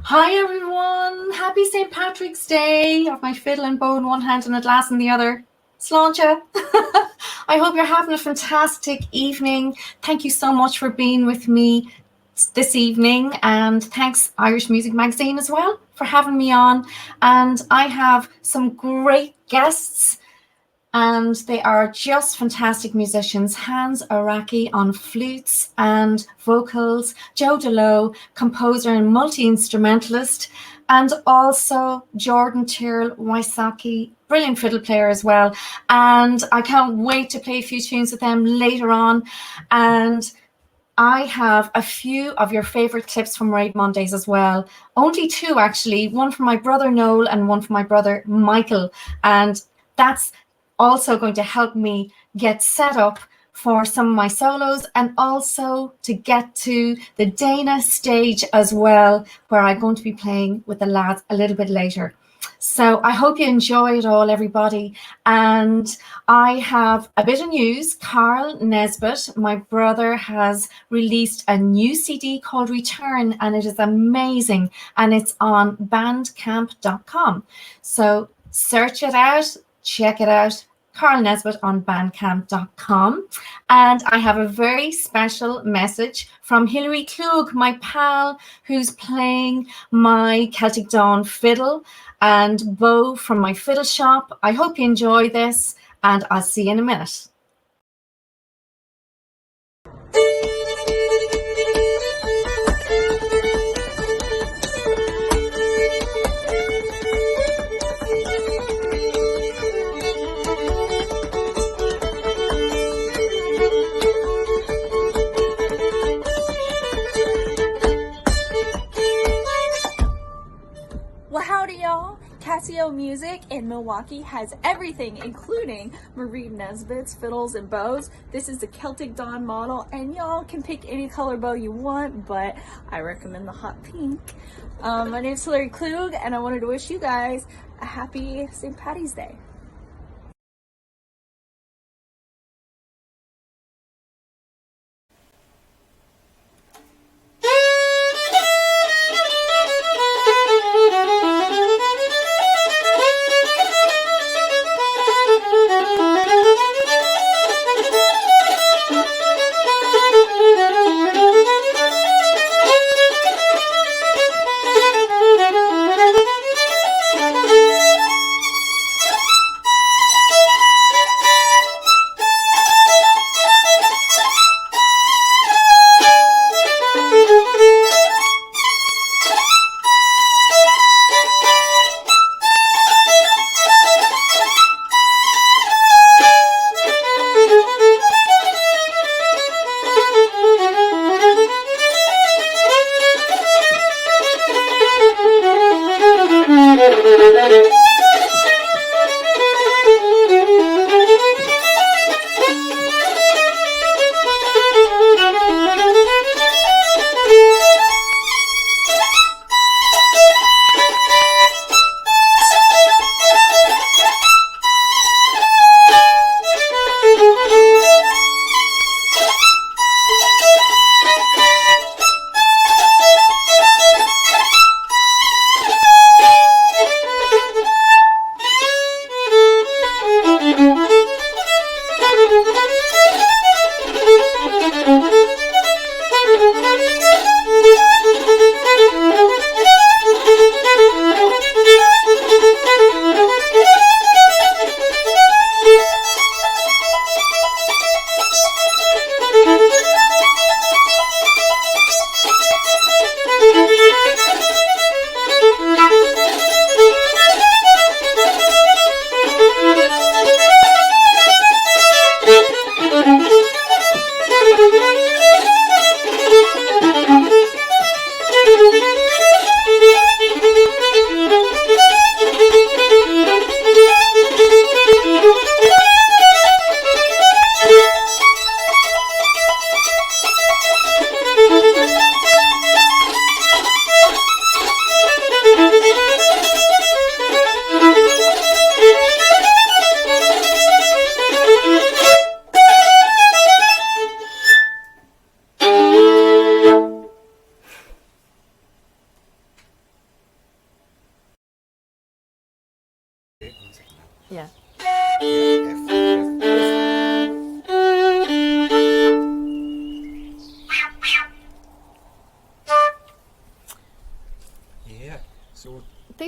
Hi everyone! Happy St. Patrick's Day! I have my fiddle and bow in one hand and a glass in the other. Sláinte! I hope you're having a fantastic evening. Thank you so much for being with me this evening, and thanks Irish Music Magazine as well for having me on. And I have some great guests, and they are just fantastic musicians. Hans Araki on flutes and vocals, Joe Dilo, composer and multi-instrumentalist, and also Jordan Tyrrell Wysocki, brilliant fiddle player as well. And I can't wait to play a few tunes with them later on. And I have a few of your favorite clips from Raid Mondays as well. Only two, actually. One from my brother Noel and one from my brother Michael. And that's also going to help me get set up for some of my solos and also to get to the Dana stage as well, where I'm going to be playing with the lads a little bit later. So I hope you enjoy it all, everybody. And I have a bit of news. Carl Nesbitt, my brother, has released a new CD called Return, and it is amazing. And it's on bandcamp.com. So search it out, check it out. Carl Nesbitt on bandcamp.com. And I have a very special message from Hilary Klug, my pal, who's playing my Celtic Dawn fiddle and bow from my fiddle shop. I hope you enjoy this, and I'll see you in a minute. Well, howdy y'all. Casio Music in Milwaukee has everything, including Marie Nesbitt's fiddles and bows. This is the Celtic Dawn model, and y'all can pick any color bow you want, but I recommend the hot pink. My name's Hilary Klug, and I wanted to wish you guys a happy St. Patty's Day.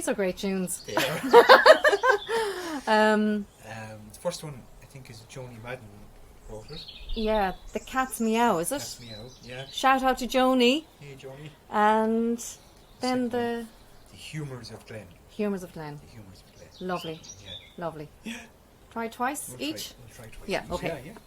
These are great tunes. They are. Um, The first one, I think, is Joni Madden wrote it. yeah, The Cat's Meow, is it? That's Meow, yeah. Shout out to Joni. Hey, Joni. And then Second the The Humours of Glen. Humours of Glen. The Humours of Glen. Lovely. Yeah. Lovely. Yeah. Try twice each? We'll try twice Yeah, each. okay. Yeah, yeah.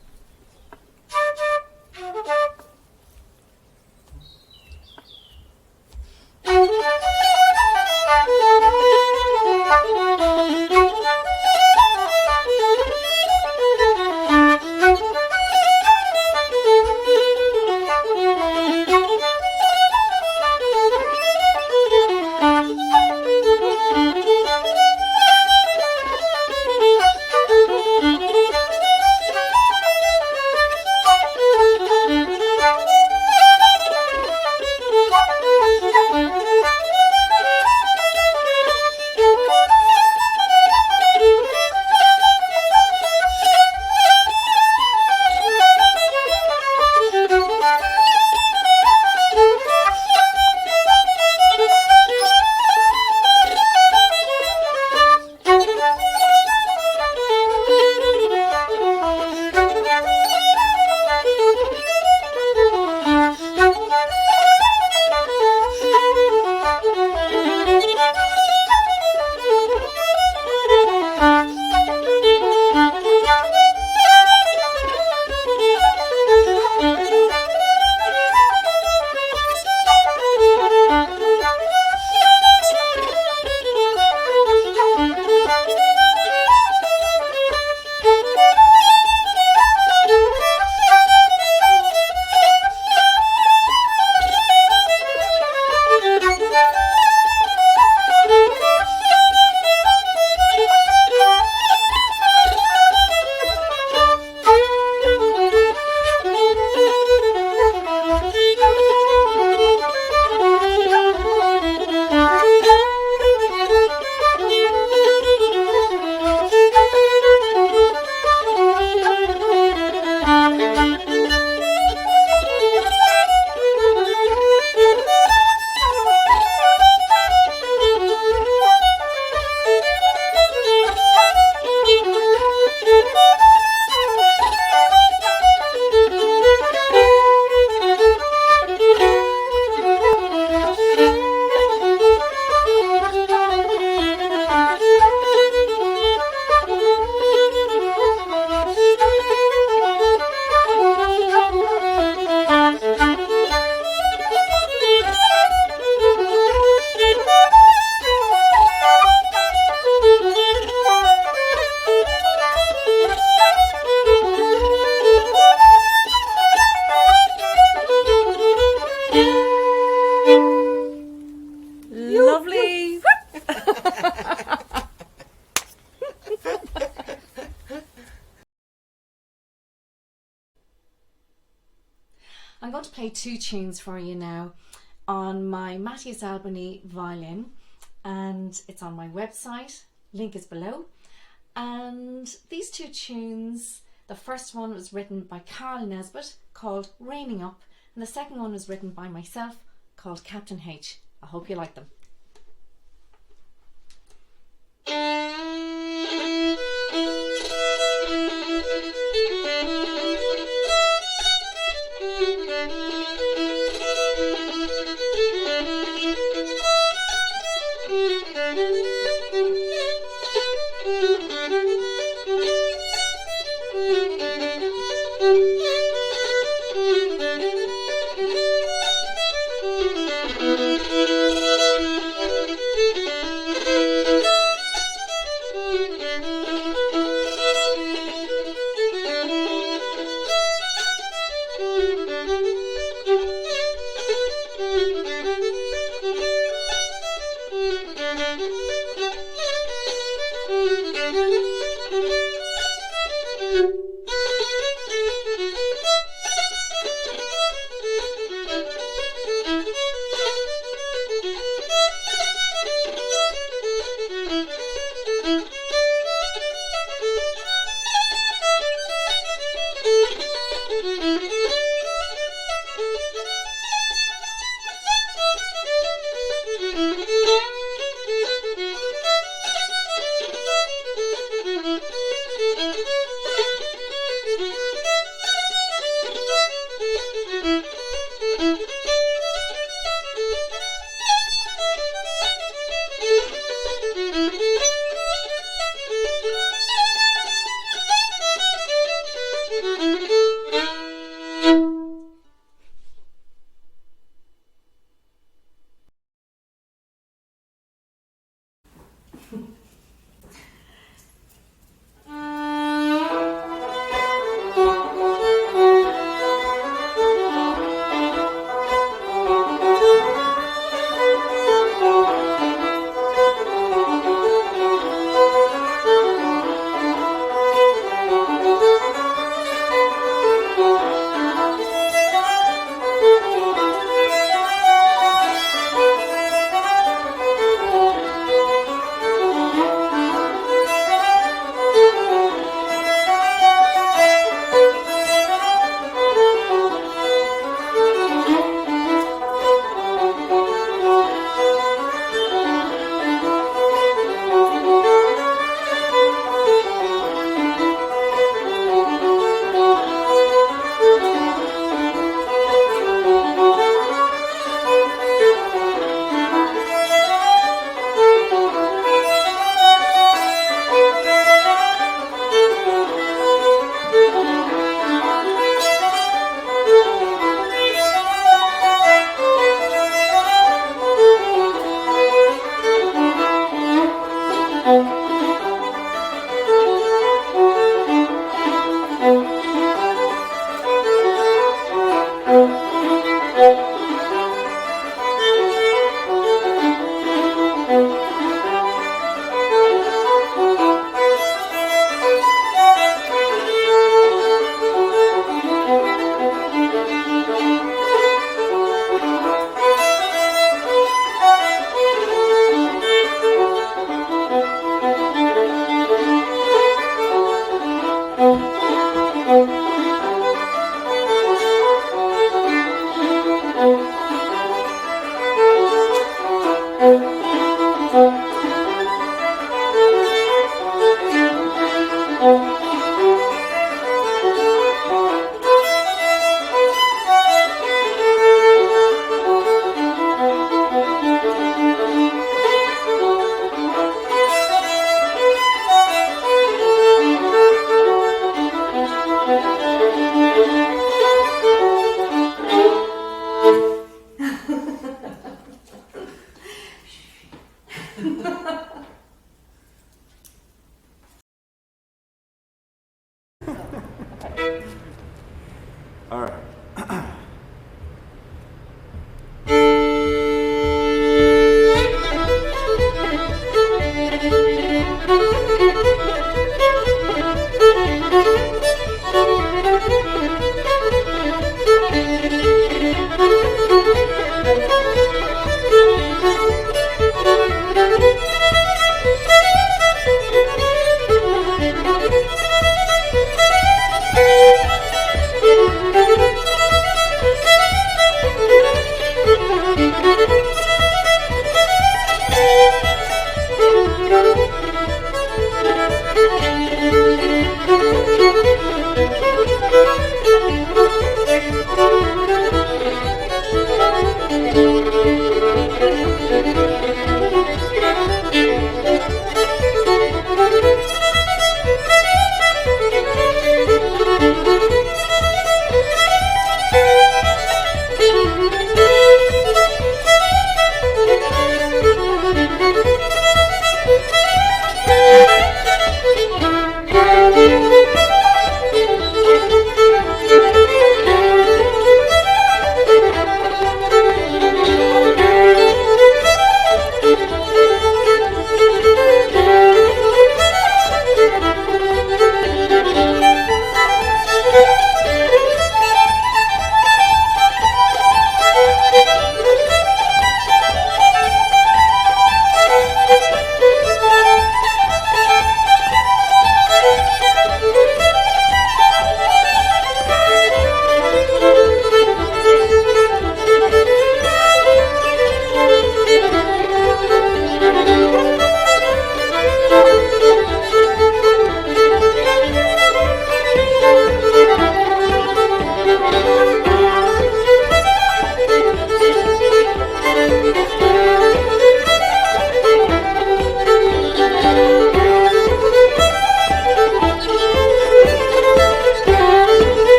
Lovely. I'm going to play two tunes for you now on my Matthias Albany violin, and it's on my website. Link is below. And these two tunes, the first one was written by Carl Nesbitt called Raining Up, and the second one was written by myself called Captain H. I hope you like them.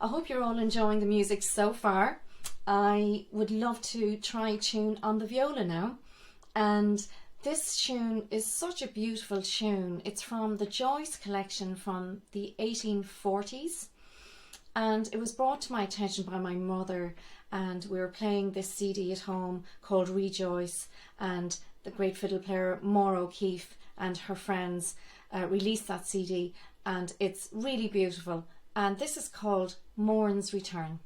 I hope you're all enjoying the music so far. I would love to try a tune on the viola now. And this tune is such a beautiful tune. It's from the Joyce collection from the 1840s. And it was brought to my attention by my mother, and we were playing this CD at home called Rejoice, and the great fiddle player Maura O'Keeffe and her friends released that CD, and it's really beautiful. And this is called Morn's Return.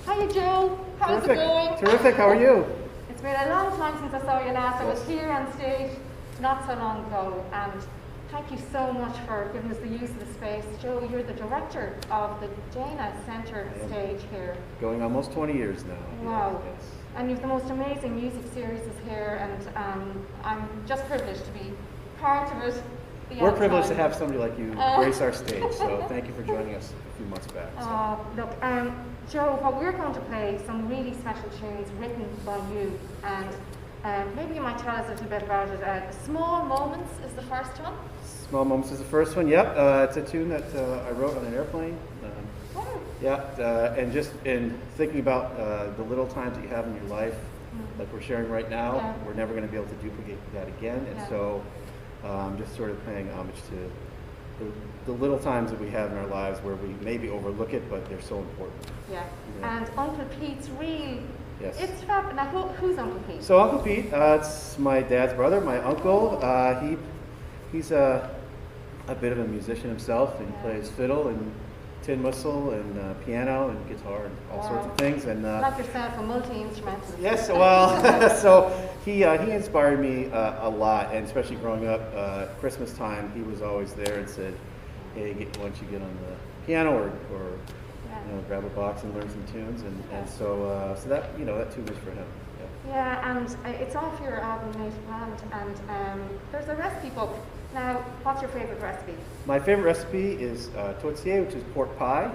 Hiya Joe, how's it going? Terrific, how are you? It's been a long time since I saw you last. I was here on stage not so long ago, and thank you so much for giving us the use of the space. Joe, you're the director of the Dana Centre stage here. Going almost 20 years now. Wow. Yes. And you've the most amazing music series here, and I'm just privileged to be part of it. We're privileged to have somebody like you grace our stage, so thank you for joining us a few months back. So. Look, Joe, what we're going to play, some really special tunes written by you, and maybe you might tell us a little bit about it. Small Moments is the first one. Small Moments is the first one, yep. It's a tune that I wrote on an airplane. Yeah, and just in thinking about the little times that you have in your life, like we're sharing right now, we're never going to be able to duplicate that again, and so just sort of paying homage to the little times that we have in our lives where we maybe overlook it, but they're so important. Yeah, and Uncle Pete's real. Yes. It's fab. Now, who's Uncle Pete? So Uncle Pete, it's my dad's brother, my uncle. He's a bit of a musician himself, and he plays fiddle and tin whistle and piano and guitar and all sorts of things. And like yourself, a multi-instrumentalist. yes, well, so he inspired me a lot, and especially growing up, Christmas time, he was always there and said, "Hey, why don't you get on the piano or grab a box and learn some tunes?" And so that that tune was for him. Yeah, and it's off your album Native Land, and there's a recipe book. Now, what's your favourite recipe? My favorite recipe is tortilla, which is pork pie.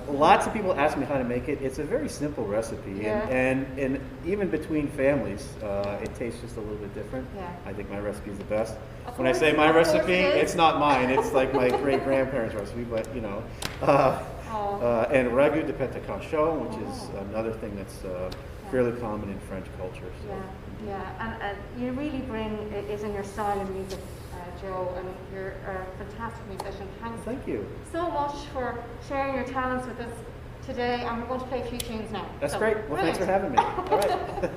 Lots of people ask me how to make it. It's a very simple recipe, and even between families, it tastes just a little bit different. Yeah. I think my recipe is the best. When I say my recipe, it's not mine. It's like my great-grandparents' recipe, but and ragu de pétacanchon, which is another thing that's fairly common in French culture. So. And you really bring it in your style of music, Joe, and you're a fantastic musician. Thank you so much for sharing your talents with us today, and we're going to play a few tunes now. That's great. Well, thanks for having me. All right.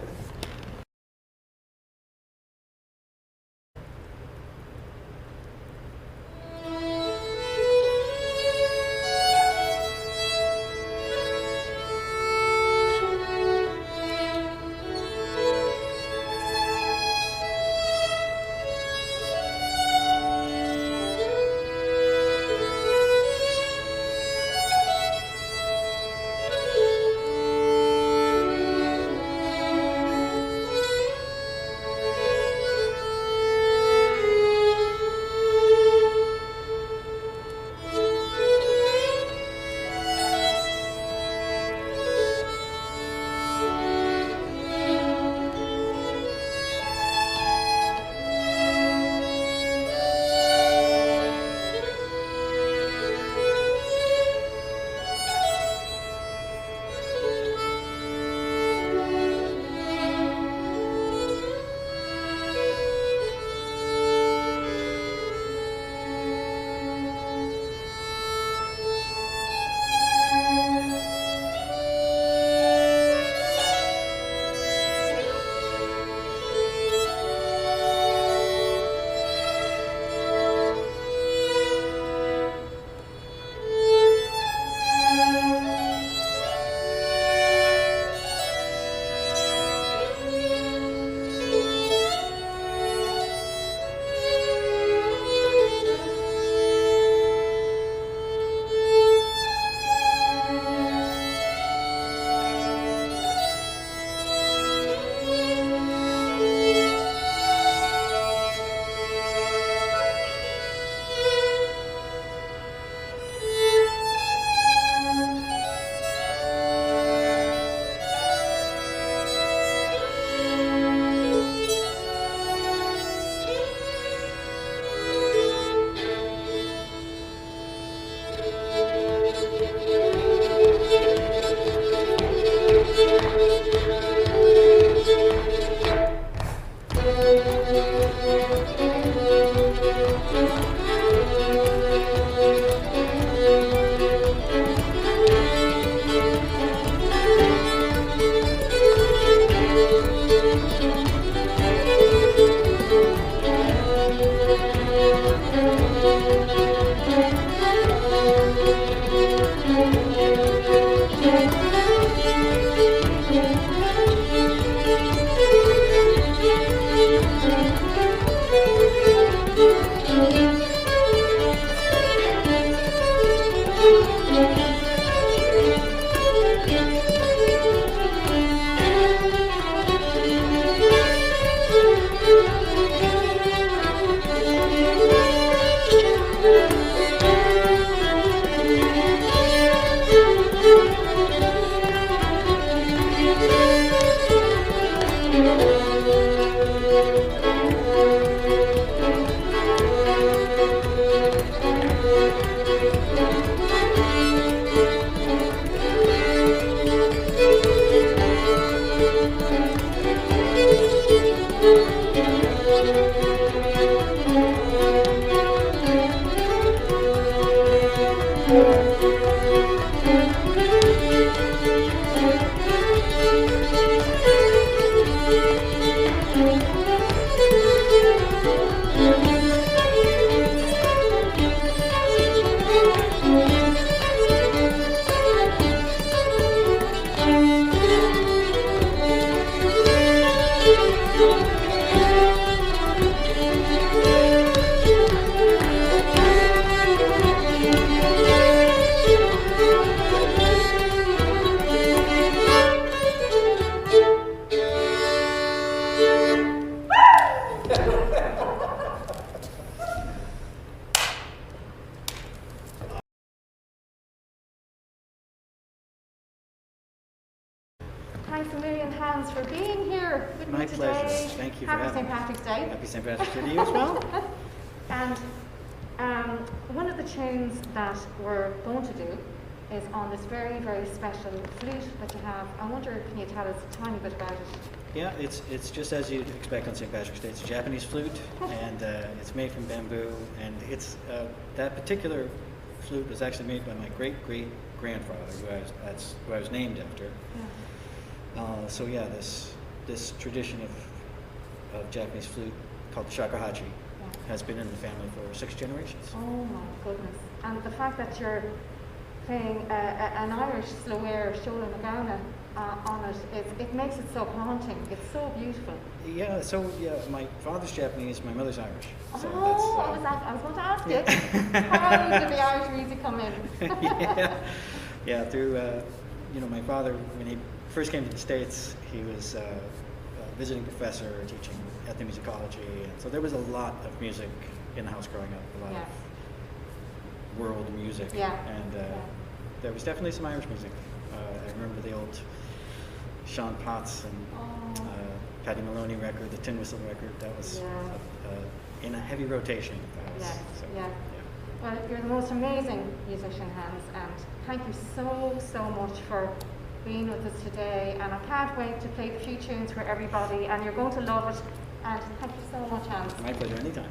thanks a million, Hans, for being here with me My today. pleasure. Thank you for Happy having St. me. Patrick's Day. Happy St. Patrick's Day to you as well. And one of the tunes that we're going to do is on this very, very special flute that you have. I wonder, can you tell us a tiny bit about it? Yeah, it's just as you'd expect on St. Patrick's Day. It's a Japanese flute, and it's made from bamboo. And it's that particular flute was actually made by my great-great-grandfather, who I was named after. Yeah. So yeah, this tradition of Japanese flute called the shakuhachi has been in the family for 6 generations. Oh my goodness. And the fact that you're playing an Irish slow air, Shola Nagana, on it makes it so haunting. It's so beautiful. Yeah, so yeah, my father's Japanese, my mother's Irish. So I was going to ask you, how did the Irish music come in? yeah, through my father, when he first came to the States, he was a visiting professor teaching ethnomusicology, and so there was a lot of music in the house growing up, a lot of world music, and there was definitely some Irish music. I remember the old Sean Potts and Paddy Maloney record, the Tin Whistle record. That was in a heavy rotation at the house. Well, you're the most amazing musician, Hans, and thank you so much for being with us today. And I can't wait to play a few tunes for everybody, and you're going to love it. And thank you so much, Hans. My pleasure, anytime.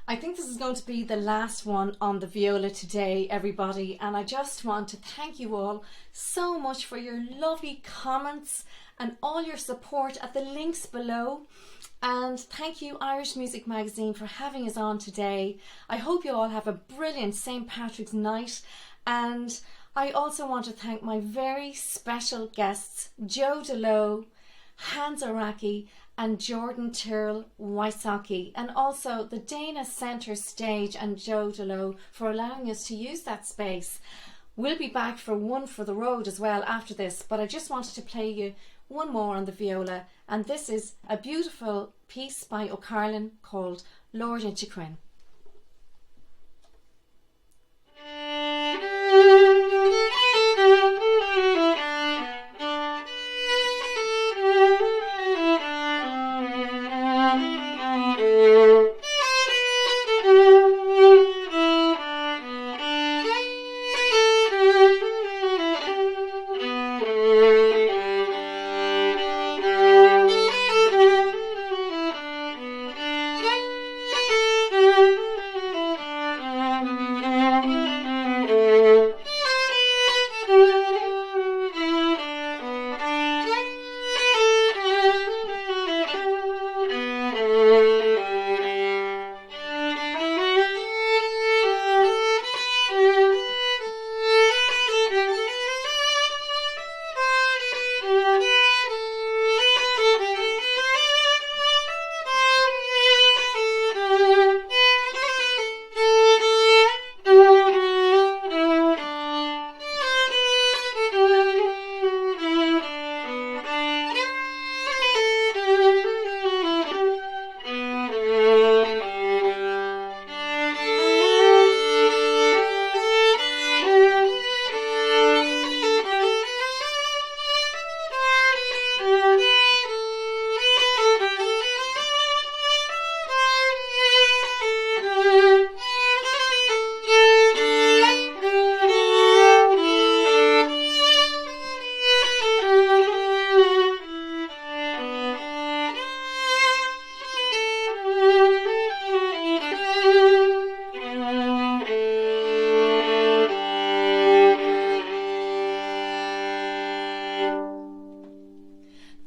I think this is going to be the last one on the viola today, everybody, and I just want to thank you all so much for your lovely comments and all your support at the links below. And thank you, Irish Music Magazine, for having us on today. I hope you all have a brilliant St. Patrick's night. And I also want to thank my very special guests, Joe Dilo, Hans Araki, and Jordan Tyrrell Wysocki, and also the Dana Centre Stage and Joe Dilo for allowing us to use that space. We'll be back for One for the Road as well after this, but I just wanted to play you one more on the viola, and this is a beautiful piece by O'Carlin called Lord Inchiquin.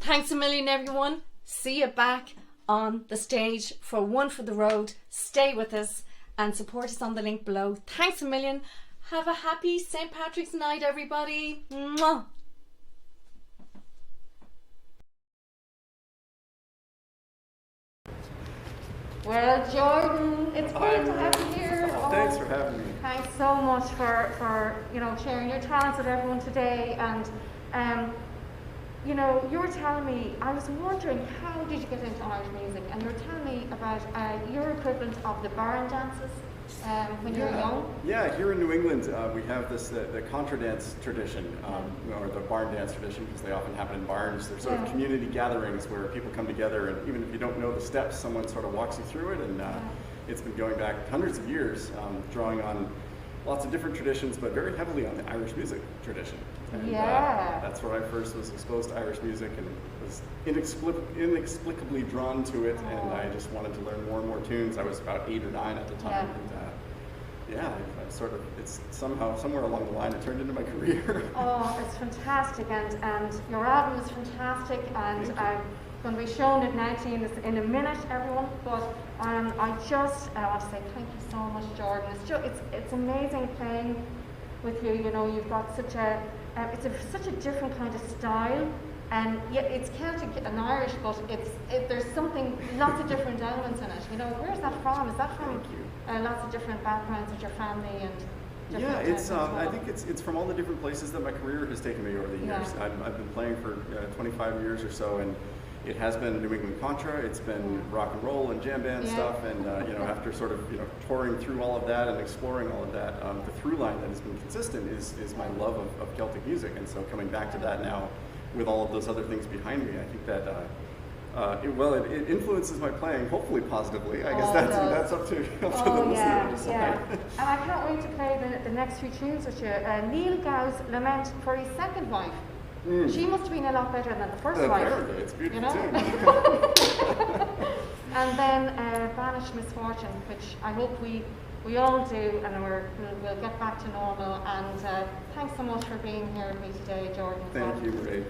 Thanks a million, everyone. See you back on the stage for One for the Road. Stay with us and support us on the link below. Thanks a million. Have a happy St. Patrick's night, everybody. Mwah. Well, Jordan, it's great to have you here. Thanks for having me. Thanks so much for sharing your talents with everyone today. And you were telling me, I was wondering, how did you get into Irish music? And you were telling me about your equivalent of the barn dances when you were young. Yeah, here in New England, we have this the contra dance tradition, or the barn dance tradition, because they often happen in barns. They're sort of community gatherings where people come together, and even if you don't know the steps, someone sort of walks you through it. And it's been going back hundreds of years, drawing on lots of different traditions, but very heavily on the Irish music tradition. And that's where I first was exposed to Irish music and was inexplicably drawn to it, and I just wanted to learn more and more tunes. I was about 8 or 9 at the time, and I sort of, it's somehow, somewhere along the line, it turned into my career. Oh, it's fantastic, and your album is fantastic, and I'm going to be showing it now to you in a minute, everyone, but I want to say thank you so much, Jordan. It's amazing playing with you. You've got such a different kind of style, and yet it's Celtic and Irish, but there's lots of different elements in it. Where's that from? Is that from lots of different backgrounds with your family and? Yeah, it's. I think it's from all the different places that my career has taken me over the years. I've been playing for 25 years or so, and it has been New England contra. It's been rock and roll and jam band stuff, and after sort of touring through all of that and exploring all of that, the through line that has been consistent is my love of Celtic music, and so coming back to that now with all of those other things behind me, I think that. It influences my playing, hopefully positively. I guess that's up to the listener to decide. Yeah. And I can't wait to play the next few tunes with you. Neil Gow's Lament for his second wife. She must have been a lot better than the first wife. Apparently, it's beautiful too. And then Banished Misfortune, which I hope we all do, and we'll get back to normal. And thanks so much for being here with me today, Jordan. Thank you, Marie.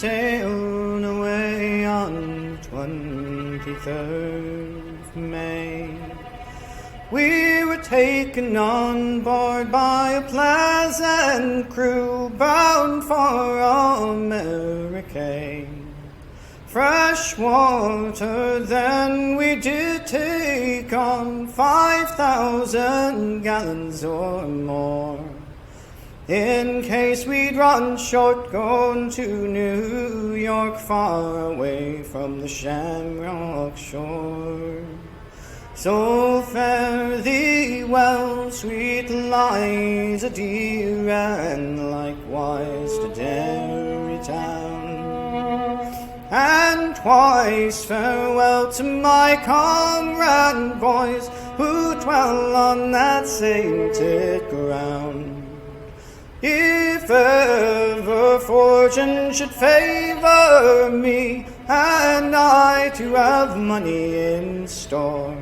sailed away on 23rd of May. We were taken on board by a pleasant crew bound for America. Fresh water then we did take on 5,000 gallons or more. in case we'd run short going to New York, far away from the shamrock shore. So fare thee well, sweet Eliza dear, and likewise to Derry town. And twice farewell to my comrade boys who dwell on that sainted ground. If ever fortune should favor me, and I to have money in store,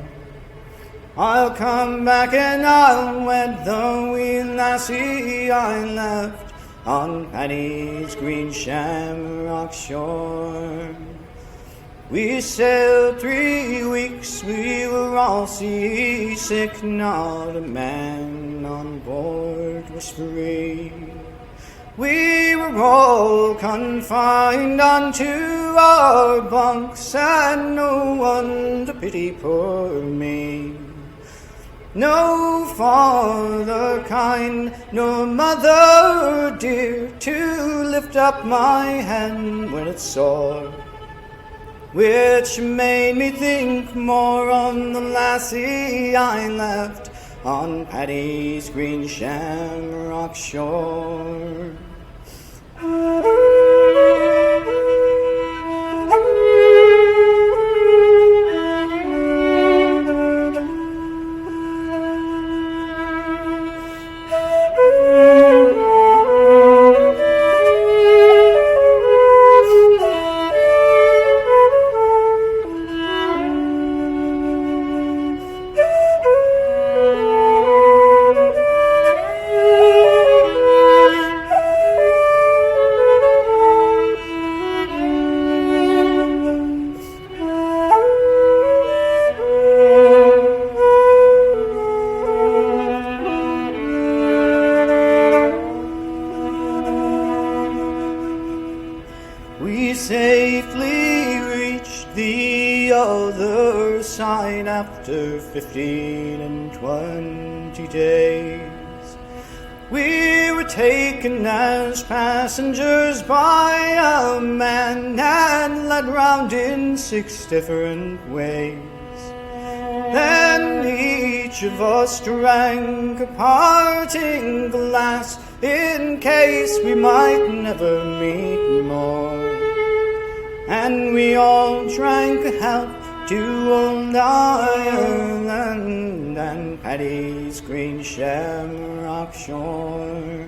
I'll come back and I'll wed the wee lassie I left on Paddy's green shamrock shore. We sailed 3 weeks, we were all seasick, not a man on board was free. We were all confined unto our bunks, and no one to pity poor me. No father kind, no mother dear, to lift up my hand when it's sore, which made me think more on the lassie I left on Paddy's green shamrock shore. We safely reached the other side after 15 and 20 days. We were taken as passengers by a man and led round in 6 different ways. Then each of us drank a parting glass in case we might never meet more. And we all drank a health to old Ireland and Paddy's green shamrock shore.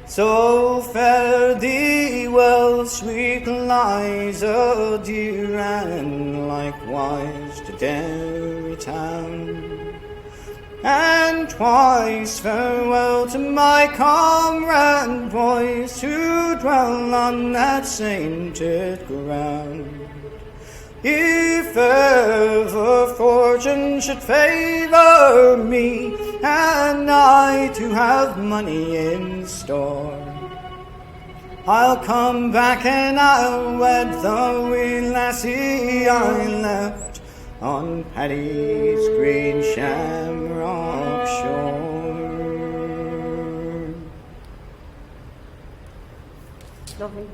So fare thee well, sweet Eliza dear, and likewise to Derry town. And twice farewell to my comrade boys who dwell on that sainted ground. If ever fortune should favor me, and I to have money in store, I'll come back and I'll wed the wee lassie I left on Paddy's green shamrock shore. Lovely.